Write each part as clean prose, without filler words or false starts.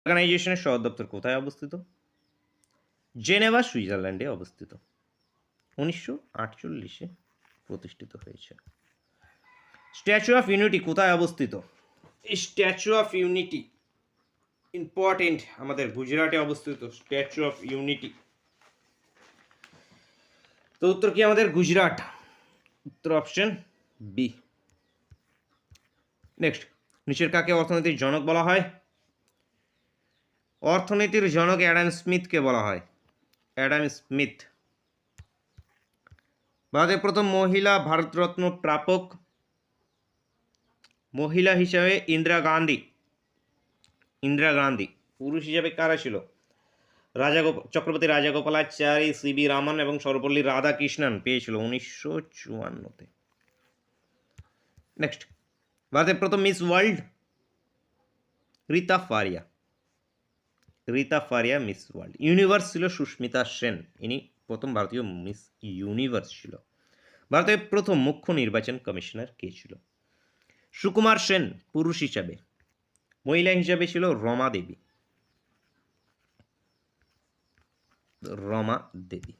অর্গানাইজেশনের সদর দপ্তর কোথায় অবস্থিত? জেনেভা, সুইজারল্যান্ডে অবস্থিত। 1948-এ প্রতিষ্ঠিত হয়েছে। স্ট্যাচু অফ ইউনিটি কোথায় অবস্থিত? স্ট্যাচু অফ ইউনিটি ইম্পর্টেন্ট, আমাদের গুজরাটে অবস্থিত স্ট্যাচু অফ ইউনিটি। তো উত্তর কি আমাদের গুজরাট, উত্তর অপশন বি। নেক্সট, নিচের কাকে অর্থনীতির জনক বলা হয়? অর্থনীতির জনক অ্যাডাম স্মিথকে বলা হয়। Adam Smith. ভারতের প্রথম মহিলা ভারতরত্ন প্রাপক মহিলা হিসাবে ইন্দিরা গান্ধী। ইন্দিরা গান্ধী। পুরুষ হিসাবে কারা ছিল? চক্রবর্তী রাজাগোপালাচারী, সিবি রামন এবং সর্বপল্লী রাধাকৃষ্ণন পেয়েছিল 1954-তে। নেক্সট, ভারতের প্রথম miss world? Rita Faria. Rita Faria miss world. Universe ছিল সুস্মিতা সেন, ইনি প্রথম ভারতীয় মিস ইউনিভার্স ছিল। ভারতের প্রথম মুখ্য নির্বাচন কমিশনার কে ছিল? সুকুমার সেন পুরুষ হিসাবে। মহিলা হিসাবে ছিল রমা দেবী। রমা দেবী।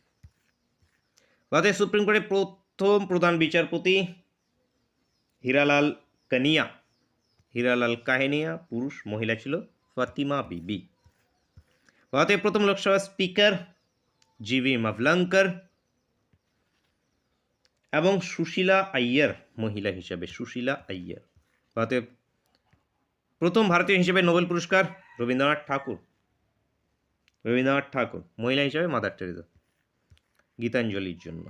ভারতের সুপ্রিম কোর্টের প্রথম প্রধান বিচারপতি? হীরালাল কানিয়া। হীরালাল কাহেনিয়া পুরুষ, মহিলা ছিল ফাতিমা বিবি। ভারতের প্রথম লোকসভা স্পিকার? জিভি মাভলঙ্কর এবং সুশীলা আইয়ার মহিলা হিসাবে। সুশীলা আইয়ার। ভারতের প্রথম ভারতীয় হিসেবে নোবেল পুরস্কার? রবীন্দ্রনাথ ঠাকুর। রবীন্দ্রনাথ ঠাকুর। মহিলা হিসাবে মাদার টেরেসা, গীতাঞ্জলির জন্য।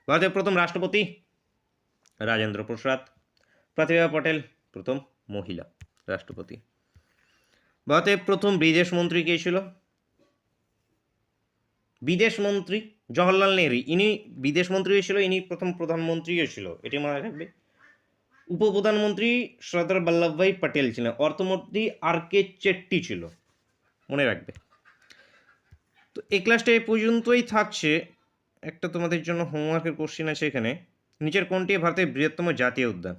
ভারতের প্রথম রাষ্ট্রপতি? রাজেন্দ্র প্রসাদ। প্রতিভা পটেল প্রথম মহিলা রাষ্ট্রপতি। ভারতের প্রথম বিদেশ মন্ত্রী কে ছিল? বিদেশ মন্ত্রী জওহরলাল নেহরু। ইনি বিদেশ মন্ত্রী ছিল, ইনি প্রথম প্রধানমন্ত্রীও ছিল, এটি মনে রাখবে। উপপ্রধানমন্ত্রী সর্দার বল্লভভাই পটেল ছিলেন। অর্থমন্ত্রী আর কে চেট্টি ছিল, মনে রাখবে। তো এই ক্লাসটা এই পর্যন্তই থাকছে। একটা তোমাদের জন্য হোমওয়ার্কের কোশ্চেন আছে এখানে। নিচের কোনটি ভারতের বৃহত্তম জাতীয় উদ্যান?